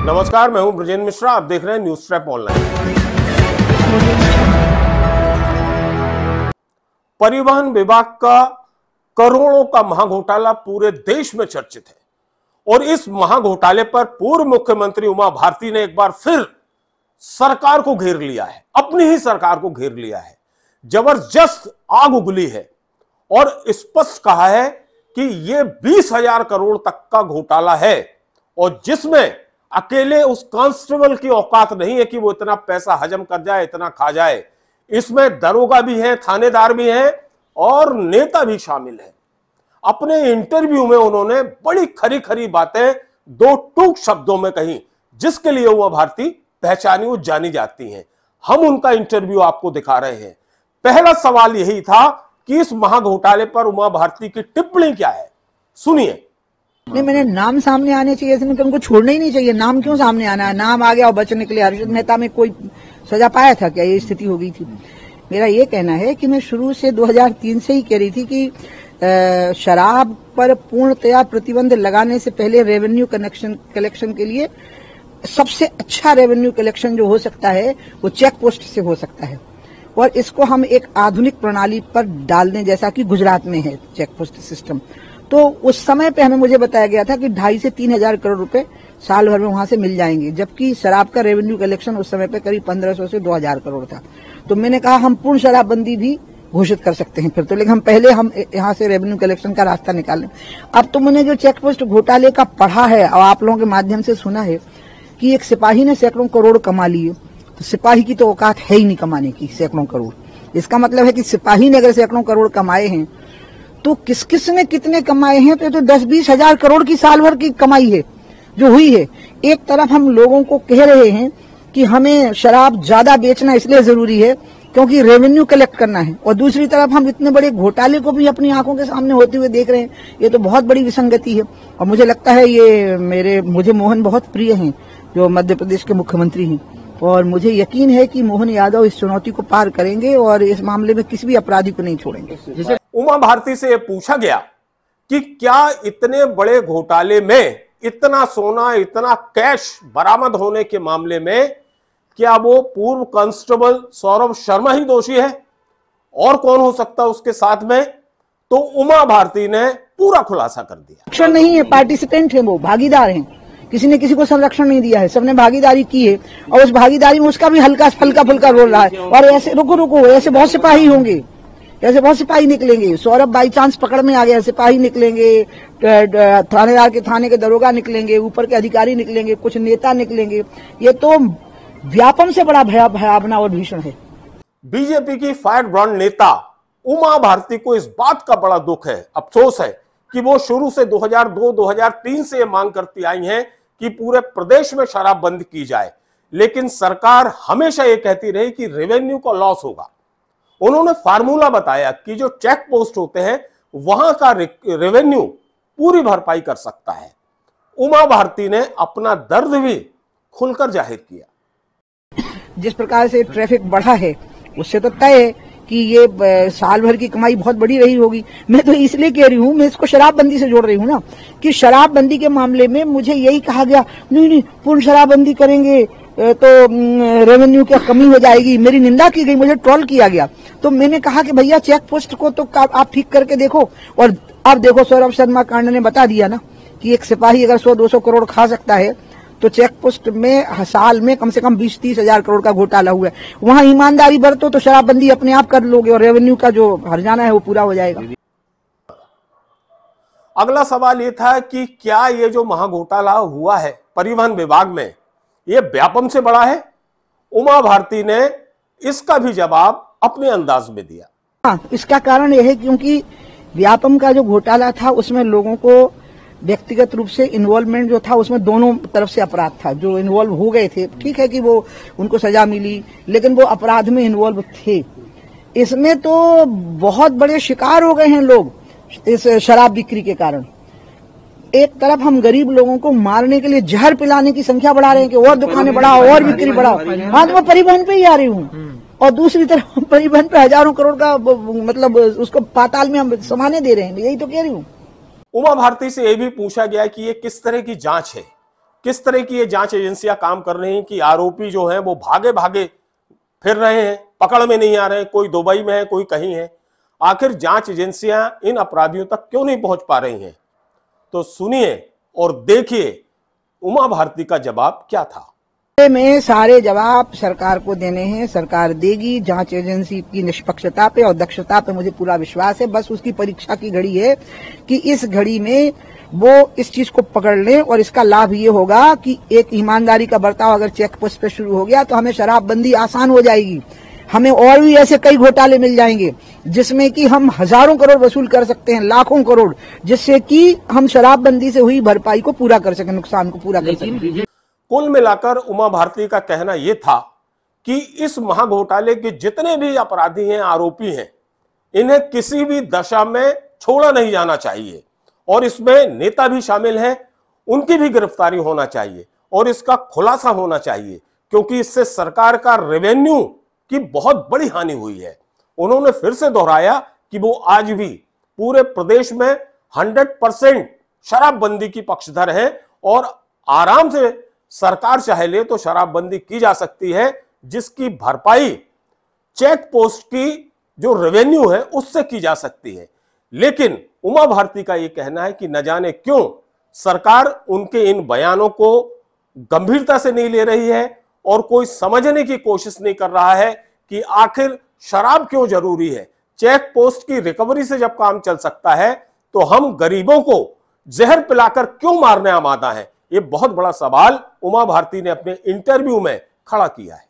नमस्कार, मैं हूं ब्रजेंद्र मिश्रा। आप देख रहे हैं न्यूज ट्रैप ऑनलाइन। परिवहन विभाग का करोड़ों का महाघोटाला पूरे देश में चर्चित है और इस महाघोटाले पर पूर्व मुख्यमंत्री उमा भारती ने एक बार फिर सरकार को घेर लिया है, अपनी ही सरकार को घेर लिया है। जबरदस्त आग उगली है और स्पष्ट कहा है कि यह 20,000 करोड़ तक का घोटाला है और जिसमें अकेले उस कांस्टेबल की औकात नहीं है कि वो इतना पैसा हजम कर जाए, इतना खा जाए। इसमें दरोगा भी हैं, थानेदार भी हैं और नेता भी शामिल है। अपने इंटरव्यू में उन्होंने बड़ी खरी खरी बातें दो टूक शब्दों में कही, जिसके लिए उमा भारती पहचानी और जानी जाती हैं। हम उनका इंटरव्यू आपको दिखा रहे हैं। पहला सवाल यही था कि इस महाघोटाले पर उमा भारती की टिप्पणी क्या है, सुनिए। नहीं, मैंने नाम सामने आने चाहिए, इसमें तो उनको छोड़ना ही नहीं चाहिए। नाम क्यों सामने आना है? नाम आ गया और बच निकले। हर्षद मेहता में कोई सजा पाया था क्या? ये स्थिति हो गई थी। मेरा ये कहना है कि मैं शुरू से 2003 से ही कह रही थी कि शराब पर पूर्णतया प्रतिबंध लगाने से पहले रेवेन्यू कलेक्शन के लिए सबसे अच्छा रेवेन्यू कलेक्शन जो हो सकता है वो चेक पोस्ट से हो सकता है और इसको हम एक आधुनिक प्रणाली पर डाल दें, जैसा कि गुजरात में है चेक पोस्ट सिस्टम। तो उस समय पे मुझे बताया गया था कि 2,500 से 3,000 करोड़ रुपए साल भर में वहां से मिल जाएंगे, जबकि शराब का रेवेन्यू कलेक्शन उस समय पे करीब 1,500 से 2,000 करोड़ था। तो मैंने कहा हम पूर्ण शराबबंदी भी घोषित कर सकते हैं फिर तो, लेकिन हम यहाँ से रेवेन्यू कलेक्शन का रास्ता निकालें। अब तो मैंने जो चेक पोस्ट घोटाले का पढ़ा है और आप लोगों के माध्यम से सुना है कि एक सिपाही ने सैकड़ों करोड़ कमा लिए, तो सिपाही की तो औकात है ही नहीं कमाने की सैकड़ों करोड़। इसका मतलब है कि सिपाही ने अगर सैकड़ों करोड़ कमाए हैं तो किस किस ने कितने कमाए हैं? तो 10-20 हजार करोड़ की साल भर की कमाई है जो हुई है। एक तरफ हम लोगों को कह रहे हैं कि हमें शराब ज्यादा बेचना इसलिए जरूरी है क्योंकि रेवेन्यू कलेक्ट करना है, और दूसरी तरफ हम इतने बड़े घोटाले को भी अपनी आंखों के सामने होते हुए देख रहे हैं। ये तो बहुत बड़ी विसंगति है और मुझे लगता है ये मुझे मोहन बहुत प्रिय हैं जो मध्य प्रदेश के मुख्यमंत्री हैं, और मुझे यकीन है कि मोहन यादव इस चुनौती को पार करेंगे और इस मामले में किसी भी अपराधी को नहीं छोड़ेंगे। जैसे उमा भारती से पूछा गया कि क्या इतने बड़े घोटाले में इतना सोना, इतना कैश बरामद होने के मामले में क्या वो पूर्व कांस्टेबल सौरभ शर्मा ही दोषी है और कौन हो सकता है उसके साथ में? तो उमा भारती ने पूरा खुलासा कर दिया। संरक्षण नहीं है, पार्टिसिपेंट है, वो भागीदार हैं। किसी ने किसी को संरक्षण नहीं दिया है, सबने भागीदारी की है और उस भागीदारी में उसका भी हल्का फुल्का रोल रहा है। और ऐसे रुको ऐसे बहुत सिपाही होंगे, ऐसे बहुत सिपाही निकलेंगे। सौरभ बाई चांस पकड़ में आ गया, सिपाही निकलेंगे, थानेदार के थाने के दरोगा निकलेंगे, ऊपर के अधिकारी निकलेंगे, कुछ नेता निकलेंगे। ये तो व्यापम से बड़ा भयावना और भीषण है। बीजेपी की फायर ब्रांड नेता उमा भारती को इस बात का बड़ा दुख है, अफसोस है कि वो शुरू से 2002-2003 से ये मांग करती आई हैं कि पूरे प्रदेश में शराब बंद की जाए, लेकिन सरकार हमेशा ये कहती रही कि रेवेन्यू का लॉस होगा। उन्होंने फार्मूला बताया कि जो चेक पोस्ट होते हैं वहां का रेवेन्यू पूरी भरपाई कर सकता है। उमा भारती ने अपना दर्द भी खुलकर जाहिर किया। जिस प्रकार से ट्रैफिक बढ़ा है उससे तो तय है कि ये साल भर की कमाई बहुत बड़ी रही होगी। मैं तो इसलिए कह रही हूँ, मैं इसको शराबबंदी से जोड़ रही हूँ ना, कि शराबबंदी के मामले में मुझे यही कहा गया नहीं पूर्ण शराबबंदी करेंगे तो रेवेन्यू की कमी हो जाएगी। मेरी निंदा की गई, मुझे ट्रोल किया गया। तो मैंने कहा कि भैया चेक पोस्ट को तो आप ठीक करके देखो। और अब देखो सौरभ शर्मा कांड ने बता दिया ना कि एक सिपाही अगर 100-200 करोड़ खा सकता है तो चेक पोस्ट में साल में कम से कम 20-30 हजार करोड़ का घोटाला हुआ है। वहां ईमानदारी बरतो तो शराबबंदी अपने आप कर लोगे और रेवेन्यू का जो हर्जाना है वो पूरा हो जाएगा। अगला सवाल ये था कि क्या ये जो महाघोटाला हुआ है परिवहन विभाग में ये व्यापम से बड़ा है? उमा भारती ने इसका भी जवाब अपने अंदाज में दिया। हाँ, इसका कारण यह है क्योंकि व्यापम का जो घोटाला था उसमें लोगों को व्यक्तिगत रूप से इन्वॉल्वमेंट जो था उसमें दोनों तरफ से अपराध था। जो इन्वॉल्व हो गए थे, ठीक है कि वो उनको सजा मिली, लेकिन वो अपराध में इन्वॉल्व थे। इसमें तो बहुत बड़े शिकार हो गए हैं लोग इस शराब बिक्री के कारण। एक तरफ हम गरीब लोगों को मारने के लिए जहर पिलाने की संख्या बढ़ा रहे हैं कि और दुकानें बढ़ाओ और बिक्री बढ़ाओ। हाँ, तो मैं परिवहन पे ही आ रही हूँ और दूसरी तरफ परिवहन पे हजारों करोड़ का मतलब उसको पाताल में हम समाने दे रहे हैं। यही तो कह रही हूँ। उमा भारती से यह भी पूछा गया कि ये किस तरह की जांच है, किस तरह की ये जांच एजेंसियां काम कर रही हैं कि आरोपी जो हैं वो भागे भागे फिर रहे हैं, पकड़ में नहीं आ रहे हैं, कोई दुबई में है, कोई कहीं है। आखिर जांच एजेंसियां इन अपराधियों तक क्यों नहीं पहुंच पा रही हैं? तो सुनिए और देखिए उमा भारती का जवाब क्या था। में सारे जवाब सरकार को देने हैं, सरकार देगी। जांच एजेंसी की निष्पक्षता पे और दक्षता पे मुझे पूरा विश्वास है। बस उसकी परीक्षा की घड़ी है कि इस घड़ी में वो इस चीज को पकड़ लें, और इसका लाभ ये होगा कि एक ईमानदारी का बर्ताव अगर चेक पोस्ट पे शुरू हो गया तो हमें शराबबंदी आसान हो जाएगी। हमें और भी ऐसे कई घोटाले मिल जाएंगे जिसमें कि हम हजारों करोड़ वसूल कर सकते हैं, लाखों करोड़, जिससे कि हम शराबबंदी से हुई भरपाई को पूरा कर सकें, नुकसान को पूरा कर सकें। कुल मिलाकर उमा भारती का कहना यह था कि इस महाघोटाले के जितने भी अपराधी हैं, आरोपी हैं, इन्हें किसी भी दशा में छोड़ा नहीं जाना चाहिए और इसमें नेता भी शामिल हैं, उनकी भी गिरफ्तारी होना चाहिए और इसका खुलासा होना चाहिए, क्योंकि इससे सरकार का रेवेन्यू की बहुत बड़ी हानि हुई है। उन्होंने फिर से दोहराया कि वो आज भी पूरे प्रदेश में 100% शराबबंदी की पक्षधर हैं और आराम से सरकार चाहे ले तो शराबबंदी की जा सकती है, जिसकी भरपाई चेक पोस्ट की जो रेवेन्यू है उससे की जा सकती है। लेकिन उमा भारती का यह कहना है कि न जाने क्यों सरकार उनके इन बयानों को गंभीरता से नहीं ले रही है और कोई समझने की कोशिश नहीं कर रहा है कि आखिर शराब क्यों जरूरी है। चेक पोस्ट की रिकवरी से जब काम चल सकता है तो हम गरीबों को जहर पिलाकर क्यों मारने आमादा हैं? ये बहुत बड़ा सवाल उमा भारती ने अपने इंटरव्यू में खड़ा किया है।